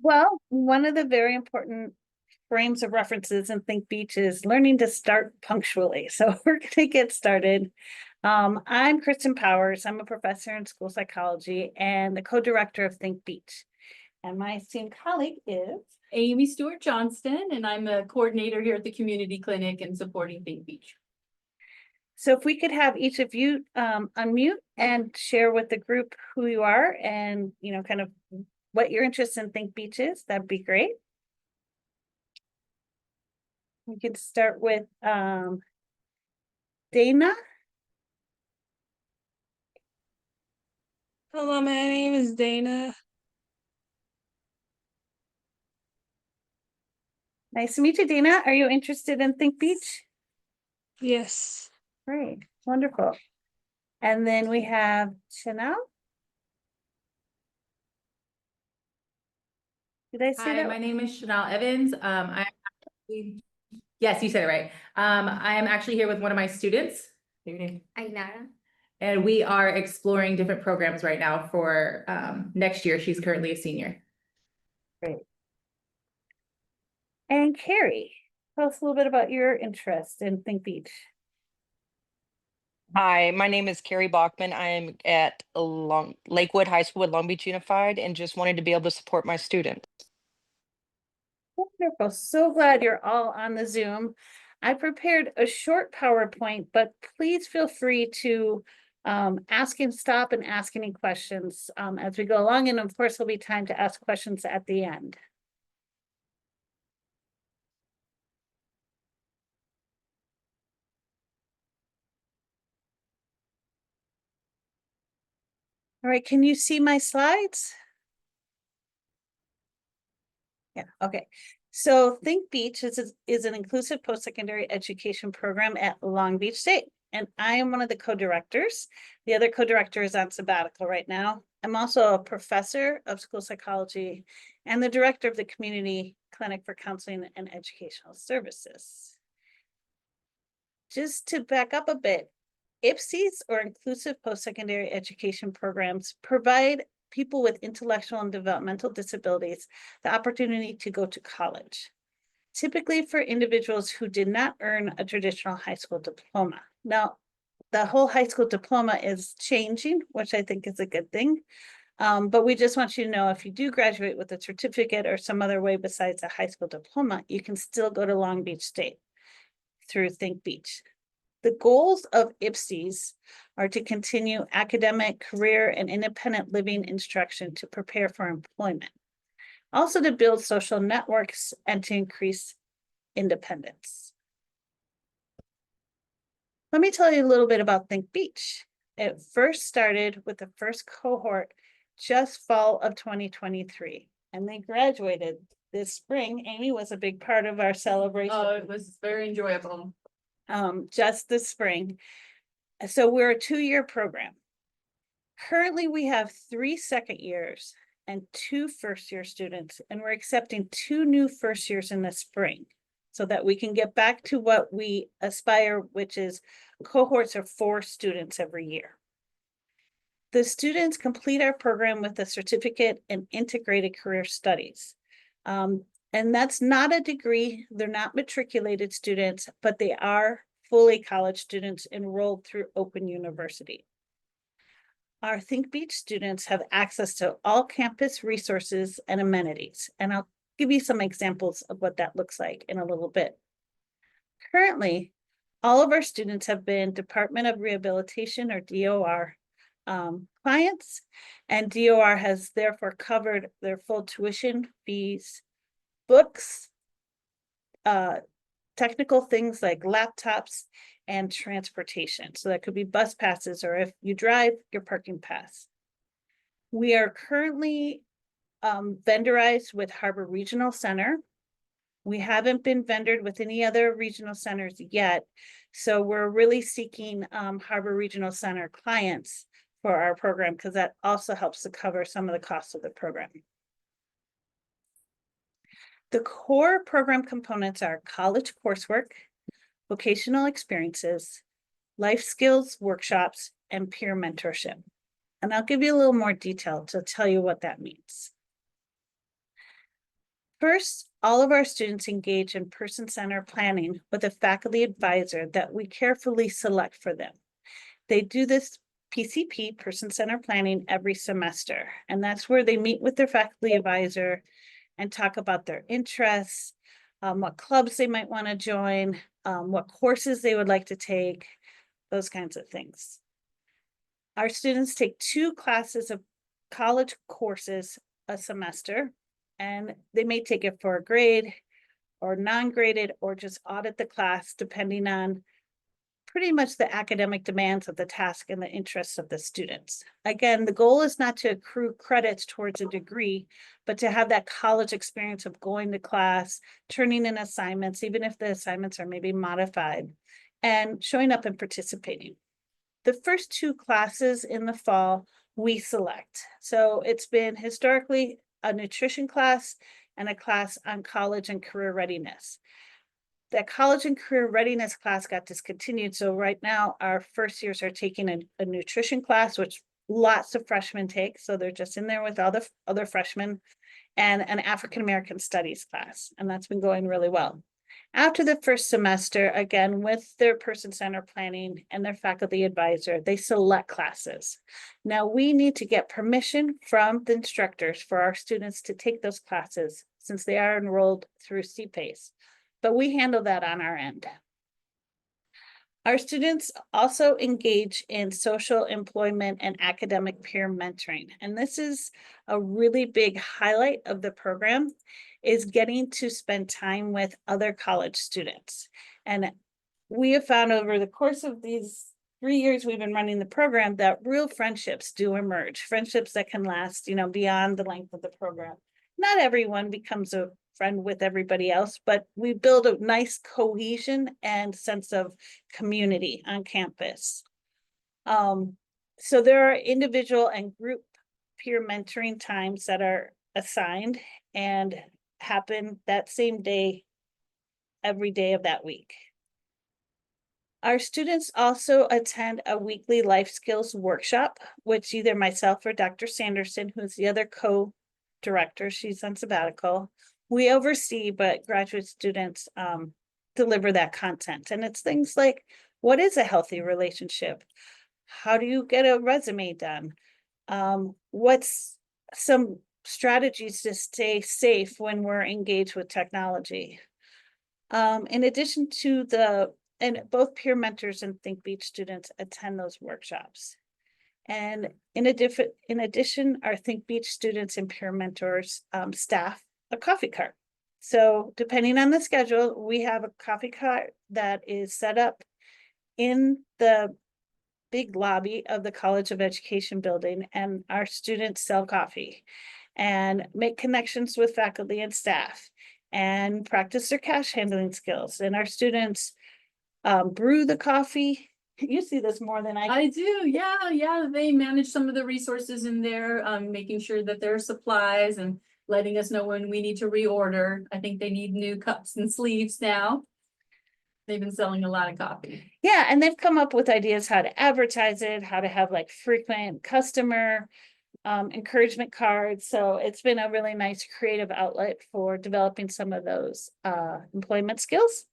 Well, one of the very important frames of references in ThinkBeach is learning to start punctually. So we're going to get started. I'm Kristen Powers. I'm a professor in school psychology and the co-director of ThinkBeach. And my esteemed colleague is Amy Stewart-Johnson, and I'm a coordinator here at the community clinic and supporting ThinkBeach. So if we could have each of you unmute and share with the group who you are and, kind of what your interest in ThinkBeach is, that'd be great. We could start with Dana. Hello, my name is Dana. Nice to meet you, Dana. Are you interested in ThinkBeach? Yes. Great, wonderful. And then we have Chanel. Did I say Hi, that? my name is Chanel Evans. Yes, you said it right. I am actually here with one of my students. Your name? Ainara. And we are exploring different programs right now for next year. She's currently a senior. Great. And Carrie, tell us a little bit about your interest in ThinkBeach. Hi, my name is Carrie Bachman. I'm at Lakewood High School at Long Beach Unified and just wanted to be able to support my students. Wonderful. So glad you're all on the Zoom. I prepared a short PowerPoint, but please feel free to stop and ask any questions as we go along. And of course, there'll be time to ask questions at the end. All right, can you see my slides? Yeah, okay. So ThinkBeach is an inclusive post-secondary education program at Long Beach State, and I am one of the co-directors. The other co-director is on sabbatical right now. I'm also a professor of school psychology and the director of the Community Clinic for Counseling and Educational Services. Just to back up a bit, IPSEs, or inclusive post-secondary education programs, provide people with intellectual and developmental disabilities the opportunity to go to college, typically for individuals who did not earn a traditional high school diploma. Now, the whole high school diploma is changing, which I think is a good thing. But we just want you to know, if you do graduate with a certificate or some other way besides a high school diploma, you can still go to Long Beach State through ThinkBeach. The goals of IPSEs are to continue academic, career, and independent living instruction to prepare for employment. Also to build social networks and to increase independence. Let me tell you a little bit about ThinkBeach. It first started with the first cohort just fall of 2023, and they graduated this spring. Amy was a big part of our celebration. Oh, it was very enjoyable. Just this spring. So we're a 2-year program. Currently, we have 3 second years and 2 first-year students, and we're accepting 2 new first years in the spring so that we can get back to what we aspire, which is cohorts of 4 students every year. The students complete our program with a certificate in integrated career studies. And that's not a degree. They're not matriculated students, but they are fully college students enrolled through Open University. Our ThinkBeach students have access to all campus resources and amenities, and I'll give you some examples of what that looks like in a little bit. Currently, all of our students have been Department of Rehabilitation, or DOR, clients, and DOR has therefore covered their full tuition fees, books, technical things like laptops, and transportation. So that could be bus passes, or if you drive, your parking pass. We are currently vendorized with Harbor Regional Center. We haven't been vendored with any other regional centers yet. So we're really seeking Harbor Regional Center clients for our program, because that also helps to cover some of the costs of the program. The core program components are college coursework, vocational experiences, life skills workshops, and peer mentorship. And I'll give you a little more detail to tell you what that means. First, all of our students engage in person-centered planning with a faculty advisor that we carefully select for them. They do this PCP, person-centered planning, every semester, and that's where they meet with their faculty advisor and talk about their interests, what clubs they might want to join, what courses they would like to take, those kinds of things. Our students take 2 classes of college courses a semester, and they may take it for a grade or non-graded or just audit the class depending on pretty much the academic demands of the task and the interests of the students. Again, the goal is not to accrue credits towards a degree, but to have that college experience of going to class, turning in assignments, even if the assignments are maybe modified, and showing up and participating. The first 2 classes in the fall we select. So it's been historically a nutrition class and a class on college and career readiness. That college and career readiness class got discontinued. So right now our first years are taking a nutrition class, which lots of freshmen take. So they're just in there with all the other freshmen, and an African-American studies class. And that's been going really well. After the first semester, again, with their person-centered planning and their faculty advisor, they select classes. Now we need to get permission from the instructors for our students to take those classes since they are enrolled through CPACE, but we handle that on our end. Our students also engage in social employment and academic peer mentoring. And this is a really big highlight of the program, is getting to spend time with other college students. And we have found over the course of these 3 years we've been running the program that real friendships do emerge, friendships that can last, beyond the length of the program. Not everyone becomes a friend with everybody else, but we build a nice cohesion and sense of community on campus. So there are individual and group peer mentoring times that are assigned and happen that same day, every day of that week. Our students also attend a weekly life skills workshop, which either myself or Dr. Sanderson, who's the other co-director, she's on sabbatical, we oversee, but graduate students deliver that content. And it's things like, what is a healthy relationship? How do you get a resume done? What's some strategies to stay safe when we're engaged with technology? In addition to and both peer mentors and ThinkBeach students attend those workshops. And in addition, our ThinkBeach students and peer mentors staff a coffee cart. So depending on the schedule, we have a coffee cart that is set up in the big lobby of the College of Education building, and our students sell coffee and make connections with faculty and staff and practice their cash handling skills. And our students brew the coffee. You see this more than I do, yeah. They manage some of the resources in there, making sure that there are supplies and letting us know when we need to reorder. I think they need new cups and sleeves now. They've been selling a lot of coffee. Yeah, and they've come up with ideas how to advertise it, how to have like frequent customer encouragement cards. So it's been a really nice creative outlet for developing some of those employment skills.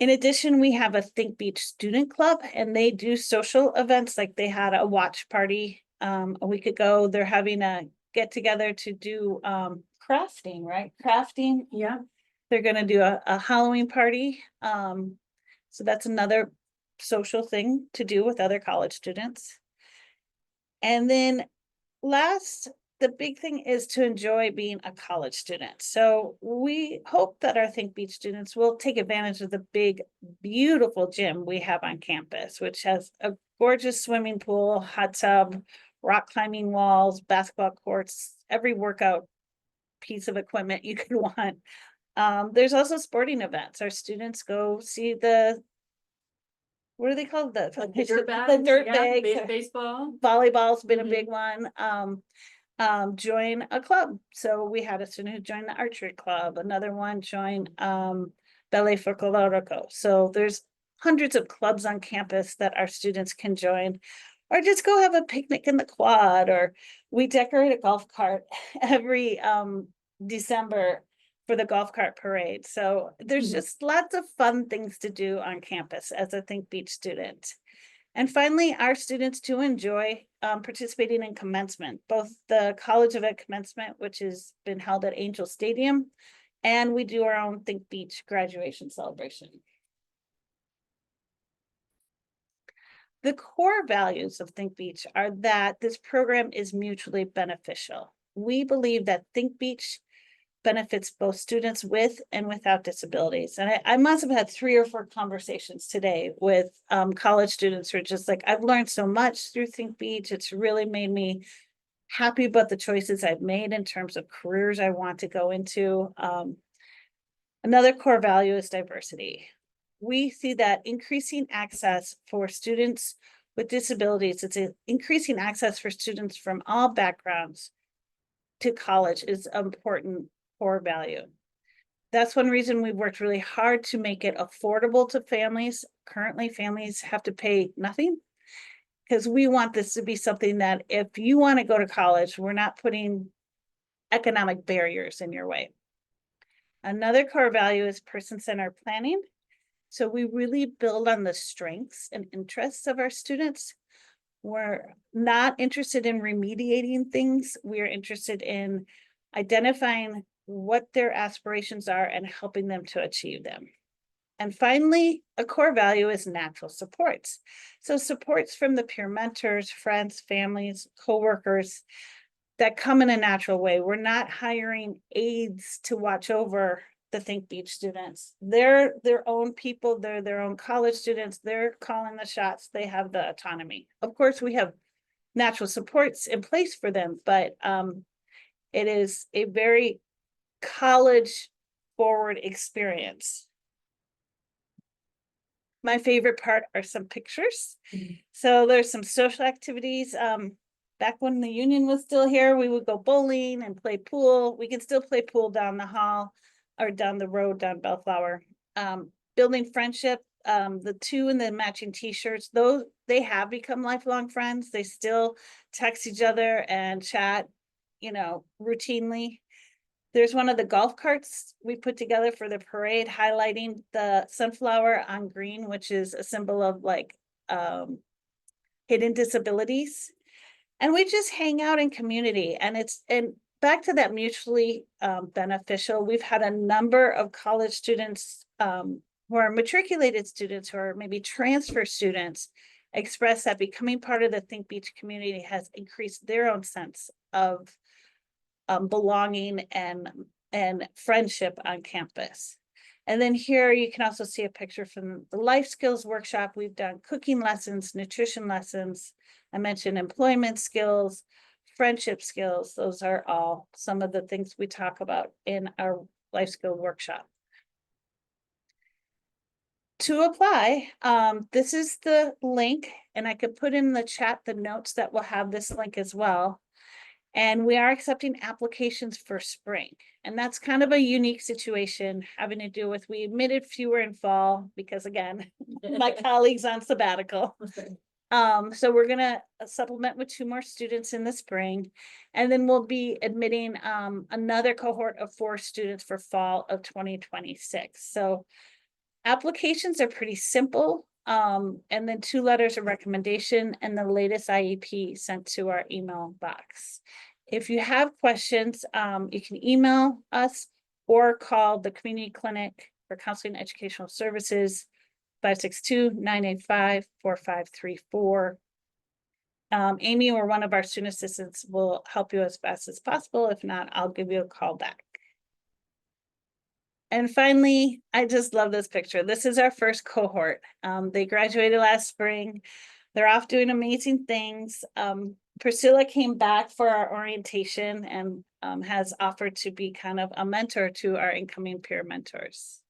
In addition, we have a ThinkBeach student club, and they do social events. Like they had a watch party a week ago. They're having a get together to do crafting, right? Crafting. Yeah. They're gonna do a Halloween party. So that's another social thing to do with other college students. And then last, the big thing is to enjoy being a college student. So we hope that our ThinkBeach students will take advantage of the big, beautiful gym we have on campus, which has a gorgeous swimming pool, hot tub, rock climbing walls, basketball courts, every workout piece of equipment you could want. There's also sporting events. Our students go see what are they called? The dirt bags, the dirt yeah, bags. baseball. Volleyball's been a Mhm. big one. Join a club. So we had a student who joined the archery club, another one joined Ballet Folklorico. So there's hundreds of clubs on campus that our students can join, or just go have a picnic in the quad, or we decorate a golf cart every December for the golf cart parade. So there's Mhm. just lots of fun things to do on campus as a Think Beach student. And finally, our students do enjoy participating in commencement, both the College of Ed commencement, which has been held at Angel Stadium, and we do our own Think Beach graduation celebration. The core values of Think Beach are that this program is mutually beneficial. We believe that Think Beach benefits both students with and without disabilities. And I must have had 3 or 4 conversations today with college students who are just like, I've learned so much through Think Beach. It's really made me happy about the choices I've made in terms of careers I want to go into. Another core value is diversity. We see that increasing access for students with disabilities, increasing access for students from all backgrounds to college is an important core value. That's one reason we've worked really hard to make it affordable to families. Currently, families have to pay nothing because we want this to be something that if you want to go to college, we're not putting economic barriers in your way. Another core value is person-centered planning. So we really build on the strengths and interests of our students. We're not interested in remediating things. We're interested in identifying what their aspirations are and helping them to achieve them. And finally, a core value is natural supports. So supports from the peer mentors, friends, families, coworkers that come in a natural way. We're not hiring aides to watch over the Think Beach students. They're their own people, they're their own college students, they're calling the shots, they have the autonomy. Of course, we have natural supports in place for them, but it is a very college forward experience. My favorite part are some pictures. So there's some social activities. Back when the union was still here, we would go bowling and play pool. We can still play pool down the hall or down the road down Bellflower. Building friendship, the 2 in the matching t-shirts, those they have become lifelong friends. They still text each other and chat, routinely. There's one of the golf carts we put together for the parade, highlighting the sunflower on green, which is a symbol of like hidden disabilities. And we just hang out in community, and back to that mutually beneficial. We've had a number of college students who are matriculated students, who are maybe transfer students, express that becoming part of the Think Beach community has increased their own sense of belonging and friendship on campus. And then here you can also see a picture from the life skills workshop. We've done cooking lessons, nutrition lessons. I mentioned employment skills, friendship skills. Those are all some of the things we talk about in our life skill workshop. To apply, this is the link, and I could put in the chat the notes that will have this link as well. And we are accepting applications for spring. And that's kind of a unique situation having to do with, we admitted fewer in fall because again, my colleagues on sabbatical. So we're gonna supplement with 2 more students in the spring. And then we'll be admitting another cohort of 4 students for fall of 2026. So applications are pretty simple. And then 2 letters of recommendation and the latest IEP sent to our email box. If you have questions, you can email us or call the community clinic for counseling and educational services, 562-985-4534. Amy or one of our student assistants will help you as fast as possible. If not, I'll give you a call back. And finally, I just love this picture. This is our first cohort. They graduated last spring. They're off doing amazing things. Priscilla came back for our orientation and has offered to be kind of a mentor to our incoming peer mentors.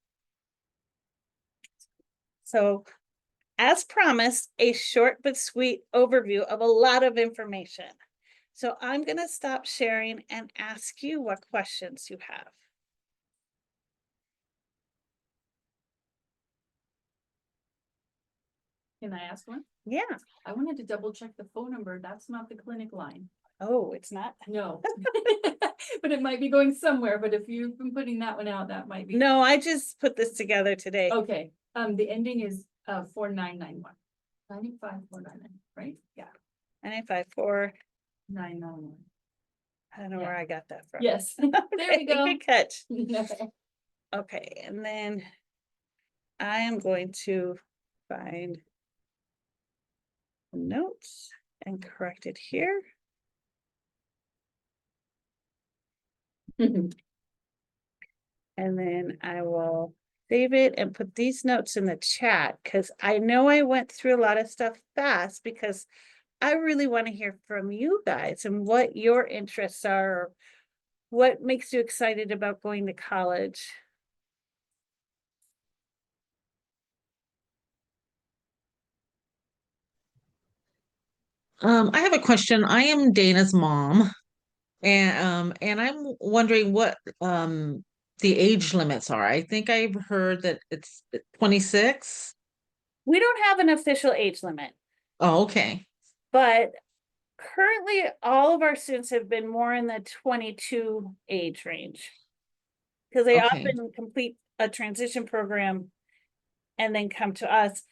So, as promised, a short but sweet overview of a lot of information. So I'm going to stop sharing and ask you what questions you have. Can I ask one? Yeah. I wanted to double check the phone number. That's not the clinic line. Oh, it's not. No. But it might be going somewhere, but if you've been putting that one out, that might be. No, I just put this together today. Okay, the ending is 4991. 95499, right? Yeah, 954, 991. I don't know Yeah. where I got that from. Yes, there we go. Good catch. Okay, and then I am going to find the notes and correct it here. And then I will save it and put these notes in the chat, because I know I went through a lot of stuff fast because I really want to hear from you guys and what your interests are, or what makes you excited about going to college. I have a question. I am Dana's mom, and I'm wondering what the age limits are. I think I've heard that it's 26. We don't have an official age limit, Oh, okay. but currently all of our students have been more in the 22 age range. Because they Okay. often complete a transition program and then come to us.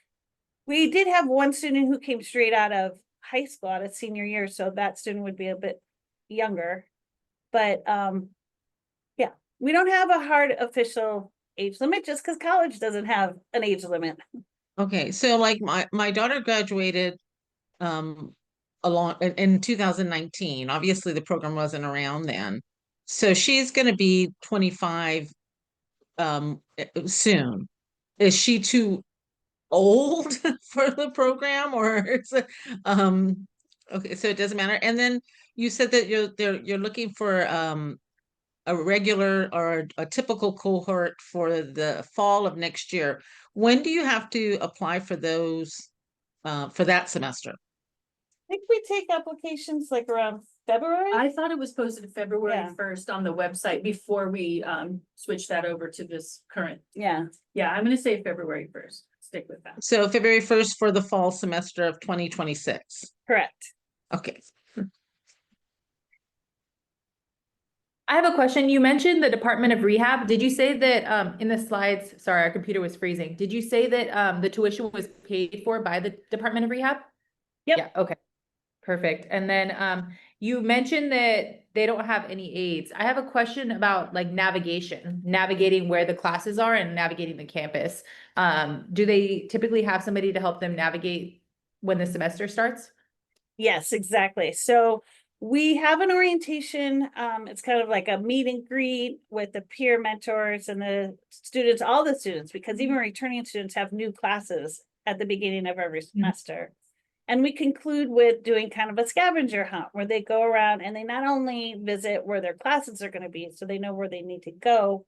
We did have one student who came straight out of high school, out of senior year, so that student would be a bit younger. But yeah, we don't have a hard official age limit just because college doesn't have an age limit. Okay. So like my daughter graduated along in 2019. Obviously the program wasn't around then. So she's going to be 25 soon. Is she too old for the program, or is it okay, so it doesn't matter? And then you said that you're looking for a regular or a typical cohort for the fall of next year. When do you have to apply for those for that semester? I think we take applications like around February. I thought it was posted February Yeah. 1st on the website before we switched that over to this current. Yeah, Yeah, I'm gonna say February 1st. Stick with that. So February 1st for the fall semester of 2026. correct. Okay. I have a question. You mentioned the Department of Rehab. Did you say that in the slides, sorry, our computer was freezing. Did you say that the tuition was paid for by the Department of Rehab? Yep. Yeah, okay. Perfect. And then you mentioned that they don't have any aids. I have a question about like navigating where the classes are and navigating the campus. Do they typically have somebody to help them navigate when the semester starts? Yes, exactly. So we have an orientation. It's kind of like a meet and greet with the peer mentors and the students, all the students, because even returning students have new classes at the beginning of every semester. And we conclude with doing kind of a scavenger hunt where they go around and they not only visit where their classes are going to be, so they know where they need to go,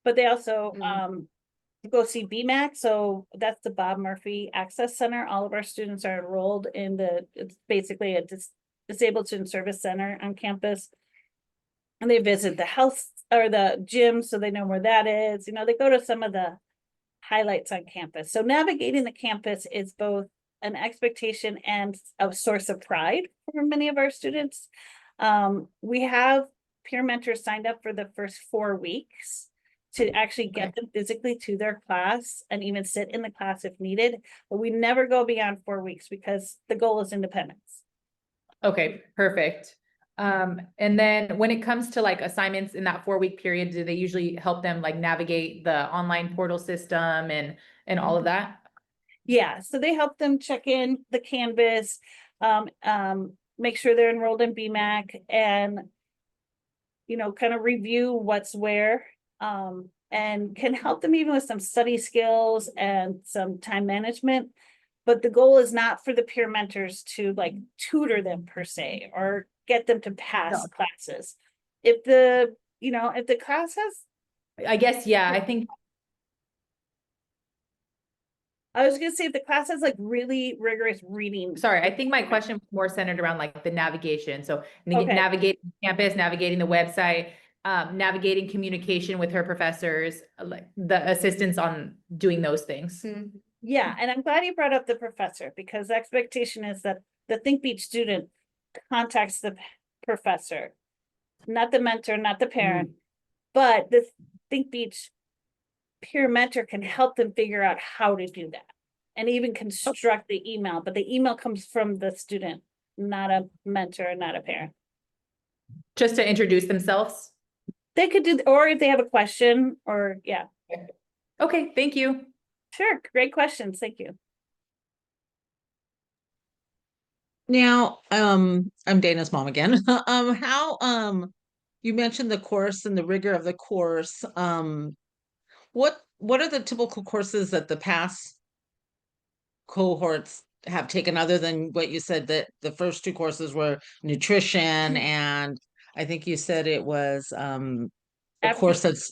but they also go see BMAC. So that's the Bob Murphy Access Center. All of our students are enrolled in it's basically a disabled student service center on campus. And they visit the health or the gym, so they know where that is. You know, they go to some of the highlights on campus. So navigating the campus is both an expectation and a source of pride for many of our students. We have peer mentors signed up for the first 4 weeks to actually get them physically to their class and even sit in the class if needed. But we never go beyond 4 weeks because the goal is independence. Okay, perfect. And then when it comes to like assignments in that 4-week period, do they usually help them like navigate the online portal system and all of that? Yeah, so they help them check in the Canvas, make sure they're enrolled in BMAC and, you know, kind of review what's where, and can help them even with some study skills and some time management. But the goal is not for the peer mentors to like tutor them per se or get them to pass classes. If the class has, I guess, yeah, I think, I was gonna say if the class has like really rigorous reading. sorry, I think my question was more centered around like the navigation. So Okay. navigating campus, navigating the website, navigating communication with her professors, like the assistance on doing those things. Yeah, and I'm glad you brought up the professor because the expectation is that the ThinkBeach student contacts the professor not the mentor, not the parent. But the ThinkBeach peer mentor can help them figure out how to do that. And even construct the email, but the email comes from the student, not a mentor, not a parent. Just to introduce themselves? They could do, or if they have a question, or yeah, Okay, thank you. sure, great questions, thank you. Now, I'm Dana's mom again. You mentioned the course and the rigor of the course. What are the typical courses that the past cohorts have taken, other than what you said, that the first two courses were nutrition, and I think you said it was a African- course that's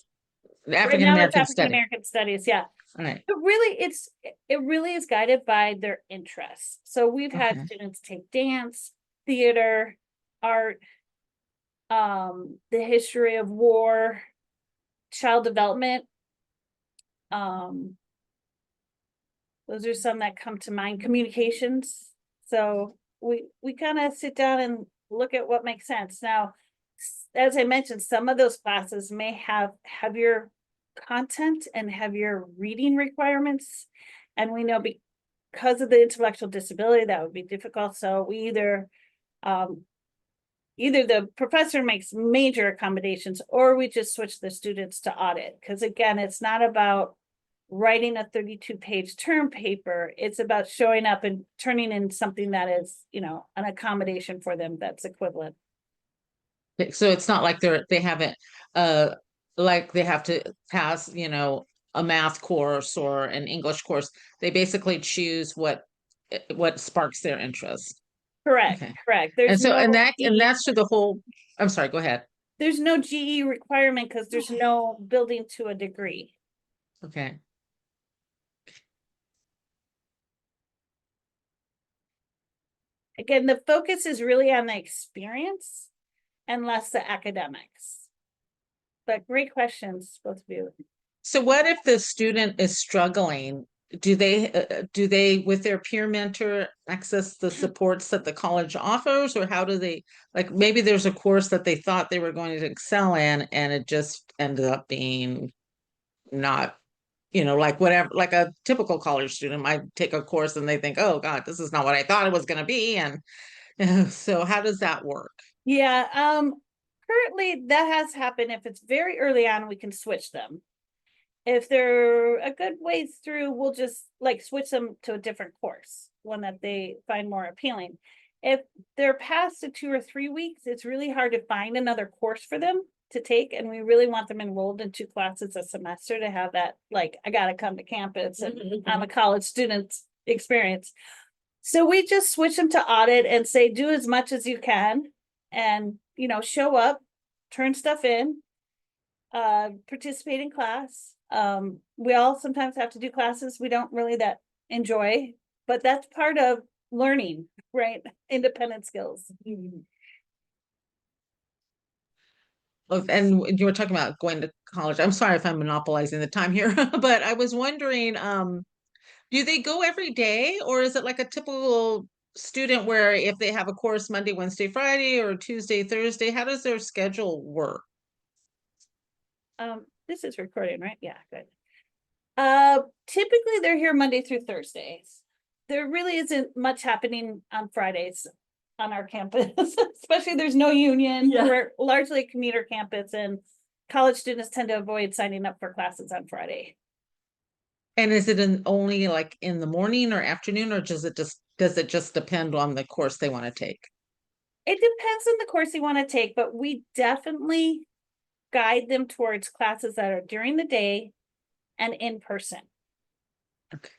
Right African now, it's American African study. American studies, yeah. All right. It really is guided by their interests. So we've had Okay. students take dance, theater, art, the history of war, child development. Those are some that come to mind. Communications. So we kind of sit down and look at what makes sense. Now, as I mentioned, some of those classes may have heavier content and heavier reading requirements. And we know because of the intellectual disability, that would be difficult. So we either the professor makes major accommodations, or we just switch the students to audit. Because again, it's not about writing a 32-page term paper. It's about showing up and turning in something that is, an accommodation for them that's equivalent. So it's not like they haven't like they have to pass, a math course or an English course. They basically choose what sparks their interest. Correct, Okay. correct. And There's so, no and GE that's through the whole, I'm sorry, go ahead. there's no GE requirement because there's no building to a degree. Okay. Again, the focus is really on the experience and less the academics. But great questions, both of you. So what if the student is struggling? Do they with their peer mentor access the supports that the college offers, or how do they, like, maybe there's a course that they thought they were going to excel in and it just ended up being not, like whatever, like a typical college student might take a course and they think, oh God, this is not what I thought it was going to be. And so how does that work? Yeah, currently that has happened. If it's very early on, we can switch them. If they're a good ways through, we'll just switch them to a different course, one that they find more appealing. If they're past the 2 or 3 weeks, it's really hard to find another course for them to take. And we really want them enrolled in 2 classes a semester to have that, I gotta come to campus and I'm a college student experience. So we just switch them to audit and say, do as much as you can and, show up, turn stuff in, participate in class. We all sometimes have to do classes we don't really that enjoy, but that's part of learning, right? Independent skills. And you were talking about going to college. I'm sorry if I'm monopolizing the time here, but I was wondering, do they go every day, or is it like a typical student where if they have a course Monday, Wednesday, Friday, or Tuesday, Thursday, how does their schedule work? This is recording, right? Yeah, good. Typically they're here Monday through Thursdays. There really isn't much happening on Fridays on our campus, especially there's no union. Yeah. We're largely a commuter campus and college students tend to avoid signing up for classes on Friday. And is it only like in the morning or afternoon, or does it just depend on the course they want to take? It depends on the course you want to take, but we definitely guide them towards classes that are during the day and in person. Okay.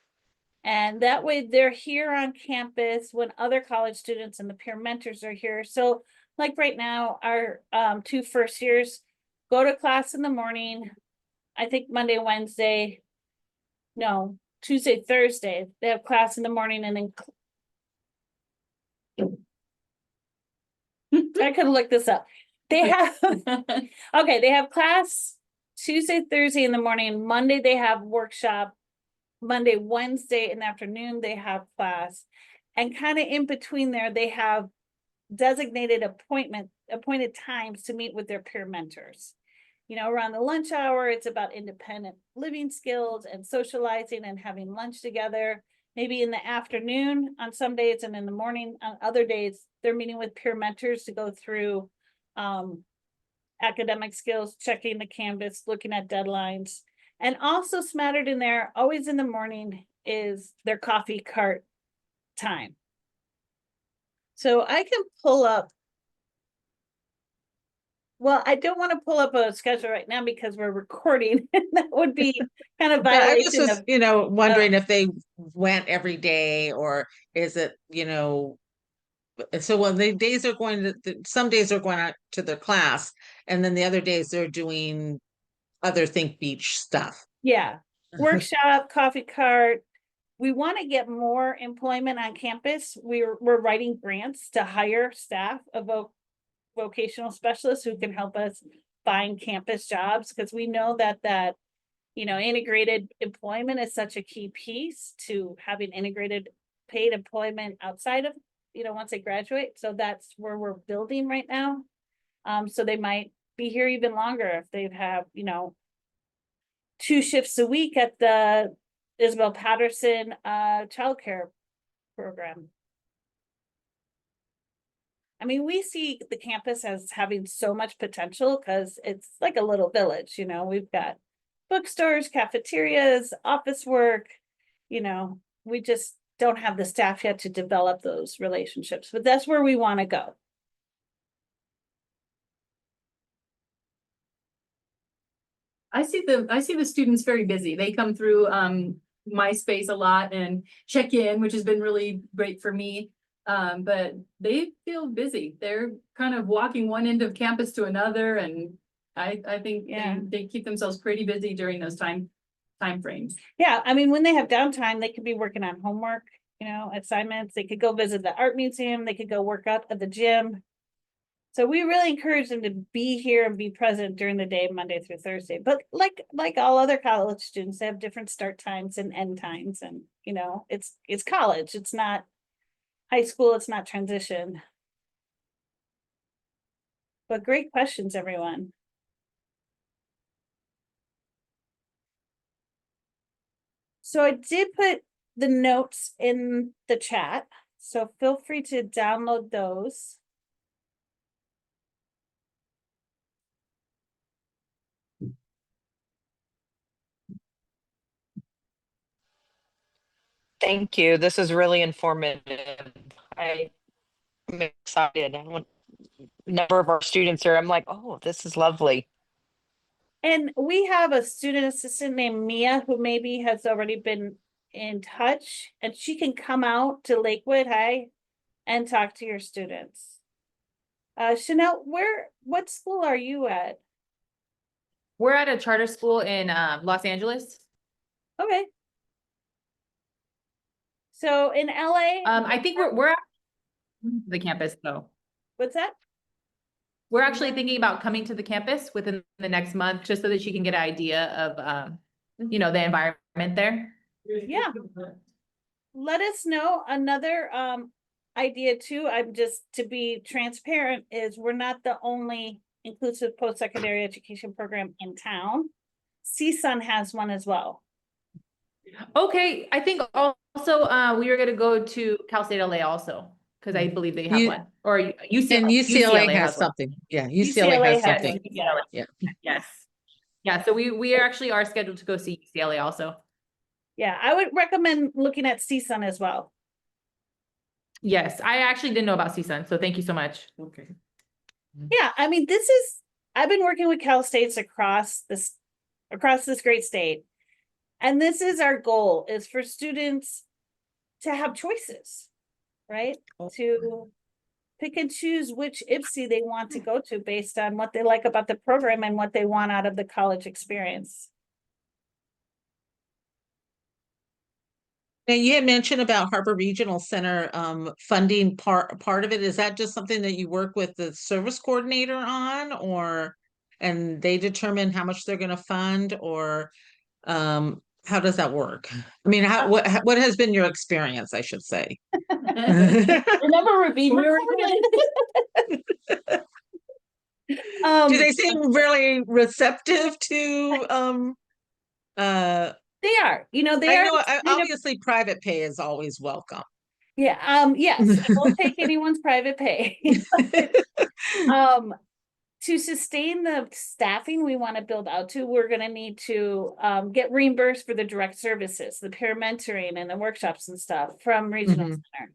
And that way they're here on campus when other college students and the peer mentors are here. So like right now, our 2 first years go to class in the morning. I think Monday, Wednesday, no, Tuesday, Thursday, they have class in the morning and then I could look this up. They have, okay, they have class Tuesday, Thursday in the morning. Monday, they have workshop. Monday, Wednesday in the afternoon, they have class. And kind of in between there, they have designated appointed times to meet with their peer mentors. You know, around the lunch hour, it's about independent living skills and socializing and having lunch together. Maybe in the afternoon on some days and in the morning on other days, they're meeting with peer mentors to go through academic skills, checking the Canvas, looking at deadlines. And also smattered in there, always in the morning, is their coffee cart time. So I can pull up. Well, I don't want to pull up a schedule right now because we're recording, and that would be kind of Yeah, I just violation was, of. you know, wondering if they went every day, or is it, you know, so when the days are going to, some days are going out to their class, and then the other days they're doing other Think Beach stuff. Yeah, workshop, coffee cart. We want to get more employment on campus. We're writing grants to hire staff of vocational specialists who can help us find campus jobs, because we know that you know, integrated employment is such a key piece to having integrated paid employment outside of, you know, once they graduate. So that's where we're building right now. So they might be here even longer if they have, you know, 2 shifts a week at the Isabel Patterson childcare program. I mean, we see the campus as having so much potential because it's like a little village, you know, we've got bookstores, cafeterias, office work, you know, we just don't have the staff yet to develop those relationships, but that's where we want to go. I see the students very busy. They come through MySpace a lot and check in, which has been really great for me. But they feel busy. They're kind of walking one end of campus to another, and I think Yeah. they keep themselves pretty busy during those time frames. Yeah, I mean, when they have downtime, they could be working on homework, you know, assignments. They could go visit the art museum. They could go work out at the gym. So we really encourage them to be here and be present during the day, Monday through Thursday. But like all other college students, they have different start times and end times, and you know, it's college. It's not high school. It's not transition. But great questions, everyone. So I did put the notes in the chat, so feel free to download those. Thank you. This is really informative. I'm excited. I want a number of our students are, I'm like, oh, this is lovely. And we have a student assistant named Mia who maybe has already been in touch, and she can come out to Lakewood High and talk to your students. Chanel, what school are you at? We're at a charter school in Los Angeles. Okay. So in LA, I think we're at the campus though. what's that? We're actually thinking about coming to the campus within the next month, just so that she can get an idea of you know, the environment there. Yeah. Let us know. Another idea too, I'm just to be transparent, is we're not the only inclusive post-secondary education program in town. CSUN has one as well. Okay, I think also we were gonna go to Cal State LA also, because I believe they have one, or UCLA. And UCLA has one. something. Yeah, UCLA has has something. one, Yeah. Yes. Yeah, so we actually are scheduled to go see UCLA also. Yeah, I would recommend looking at CSUN as well. Yes, I actually didn't know about CSUN, so thank you so much. Okay. Yeah, I mean, I've been working with Cal States across this great state. And this is our goal, is for students to have choices, right? To pick and choose which IPSI they want to go to based on what they like about the program and what they want out of the college experience. Now, you had mentioned about Harbor Regional Center funding part of it. Is that just something that you work with the service coordinator on, or and they determine how much they're going to fund, or how does that work? I mean, what has been your experience, I should say? Remember we're being We were recorded. Do they seem really receptive to, They are, they I are. know, kind of- obviously private pay is always welcome. Yeah, yes, we'll take anyone's private pay. To sustain the staffing we want to build out to, we're gonna need to get reimbursed for the direct services, the peer mentoring and the workshops and stuff from Regional Mhm. Center.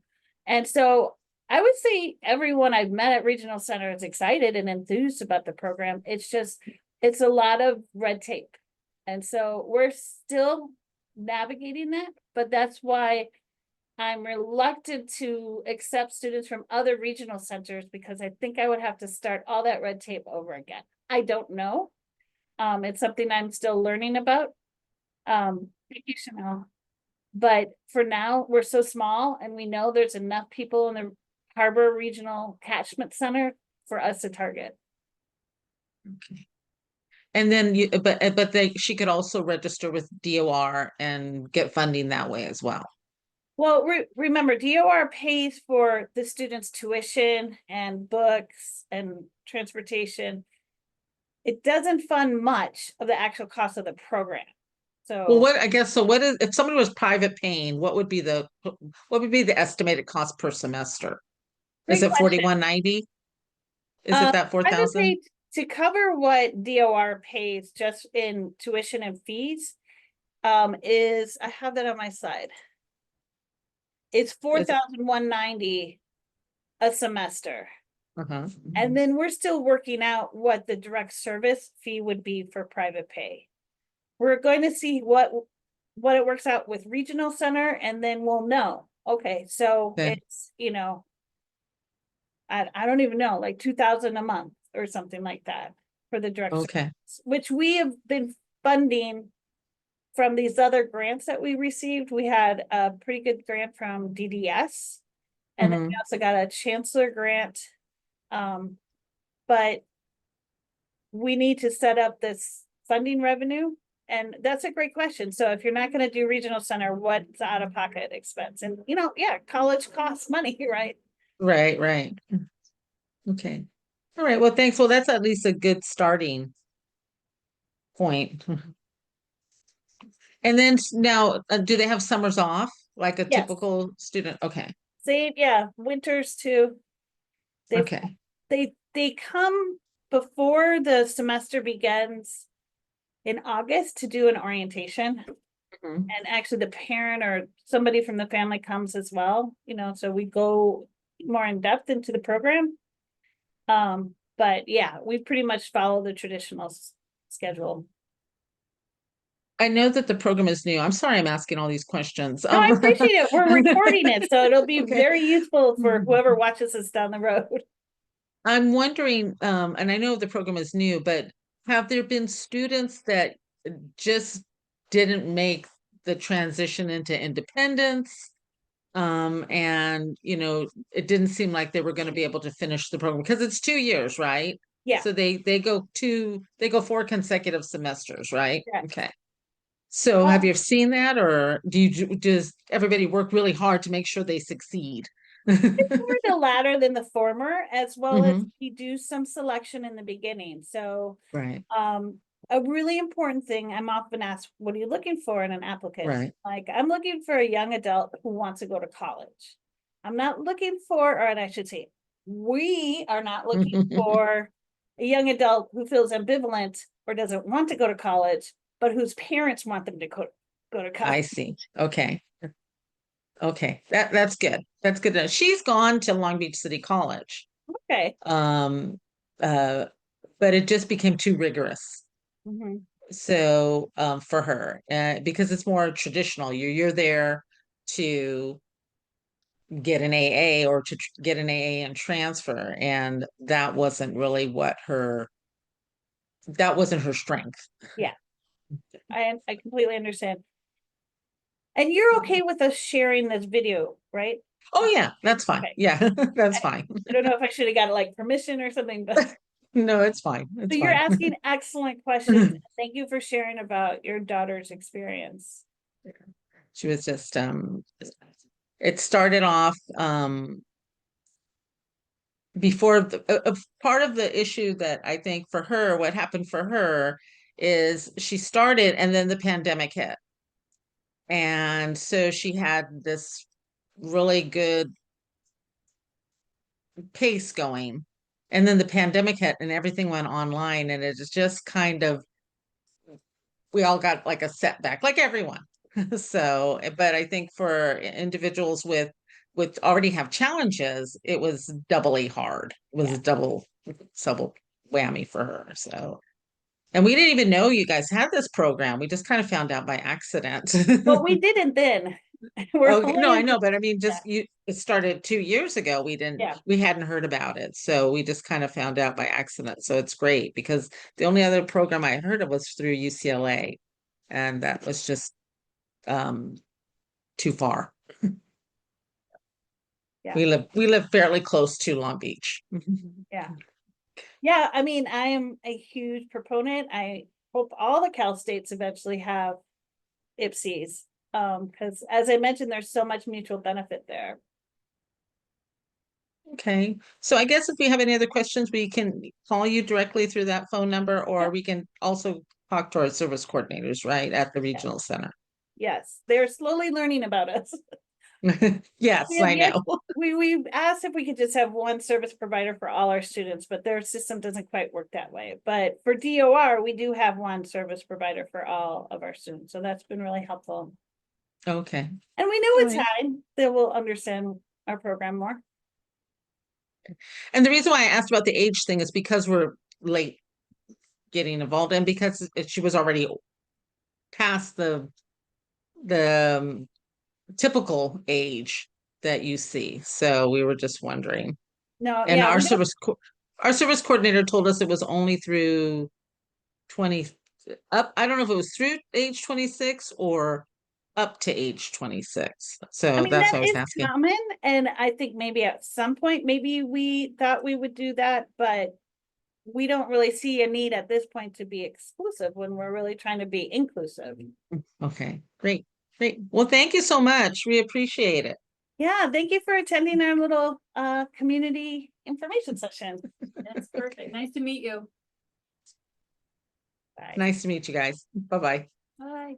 And so I would say everyone I've met at Regional Center is excited and enthused about the program. It's just, it's a lot of red tape. And so we're still navigating that, but that's why I'm reluctant to accept students from other regional centers because I think I would have to start all that red tape over again. I don't know. It's something I'm still learning about. Thank you, Chanel. But for now, we're so small and we know there's enough people in the Harbor Regional Catchment Center for us to target. Okay. And then she could also register with DOR and get funding that way as well. Well, remember, DOR pays for the students' tuition and books and transportation. It doesn't fund much of the actual cost of the program. Well, So, what is, if somebody was private paying, what would be the estimated cost per semester? Is great it question. $41.90? Is it that I would 4,000? say to cover what DOR pays just in tuition and fees, is, I have that on my side. It's $4,190 a semester. Uh-huh. And then we're still working out what the direct service fee would be for private pay. We're going to see what it works out with Regional Center, and then we'll know. Okay, so Okay. it's, I don't even know, like 2,000 a month or something like that for the direct Okay. service, which we have been funding from these other grants that we received. We had a pretty good grant from DDS, and then we Mhm. also got a chancellor grant. But we need to set up this funding revenue. And that's a great question. So if you're not going to do Regional Center, what's out of pocket expense? And yeah, college costs money, right? Right. Okay. All right. Well, thanks. Well, that's at least a good starting point. And then now, do they have summers off like a Yes. typical student? Okay. Same, yeah, winters too. They Okay. they come before the semester begins in August to do an orientation. Mhm. And actually the parent or somebody from the family comes as well, so we go more in depth into the program. But yeah, we pretty much follow the traditional schedule. I know that the program is new. I'm sorry I'm asking all these questions. No, I appreciate it. We're recording it, so it'll be Okay. very useful for whoever watches this down the road. I'm wondering, and I know the program is new, but have there been students that just didn't make the transition into independence? And it didn't seem like they were going to be able to finish the program because it's 2 years, right? Yeah. So they go 4 consecutive semesters, right? Correct. Okay. So have you seen that, or does everybody work really hard to make sure they succeed? More the latter than the former, as well as Mhm. we do some selection in the beginning. So Right. a really important thing, I'm often asked, what are you looking for in an applicant? Right. Like, I'm looking for a young adult who wants to go to college. I'm not looking for, or I should say, we are not looking for a young adult who feels ambivalent or doesn't want to go to college, but whose parents want them to go to I college. see. Okay. Okay. That's good. That's good to know. She's gone to Long Beach City College. Okay. But it just became too rigorous. Mhm. So for her, because it's more traditional, you're there to get an AA or to get an AA and transfer, and that wasn't really that wasn't her strength. Yeah, I completely understand. And you're okay with us sharing this video, right? Oh yeah, that's fine. Okay. Yeah, that's fine. I don't know if I should have got like permission or something, but No, it's fine. so It's you're fine. asking excellent questions. Thank you for sharing about your daughter's experience. She was just it started off, before part of the issue that I think for her, what happened for her is she started and then the pandemic hit. And so she had this really good pace going. And then the pandemic hit and everything went online, and it is just kind of, we all got like a setback, like everyone. So, but I think for individuals with already have challenges, it was doubly hard. It was Yeah. a double whammy for her. So, and we didn't even know you guys had this program. We just kind of found out by accident. But we didn't then. We're Okay, no, only I know, but I mean, just Yeah. it started 2 years ago. Yeah. We hadn't heard about it. So we just kind of found out by accident. So it's great because the only other program I heard of was through UCLA. And that was just too far. Yeah. We live fairly close to Long Beach. Yeah. Yeah, I mean, I am a huge proponent. I hope all the Cal States eventually have IPSIs. Because as I mentioned, there's so much mutual benefit there. Okay, so I guess if we have any other questions, we can call you directly through that phone number, or Yeah. we can also talk to our service coordinators, right, at the regional center. Yes, they're slowly learning about us. Yes, We have I yet- know. We asked if we could just have one service provider for all our students, but their system doesn't quite work that way. But for DOR, we do have one service provider for all of our students, so that's been really helpful. Okay, And we know it's Right. time that we'll understand our program more. and the reason why I asked about the age thing is because we're late getting involved, and because she was already past the typical age that you see. So we were just wondering. No, And yeah, our we don't- our service coordinator told us it was only through 20 up. I don't know if it was through age 26 or up to age 26. I So mean, that's that what I was is asking. common, and I think maybe at some point, maybe we thought we would do that, but we don't really see a need at this point to be exclusive when we're really trying to be inclusive. Okay, great. Great. Well, thank you so much. We appreciate it. Yeah, thank you for attending our little community information session. That's perfect. Nice to meet you. Bye. Nice to meet you guys. Bye-bye. Bye.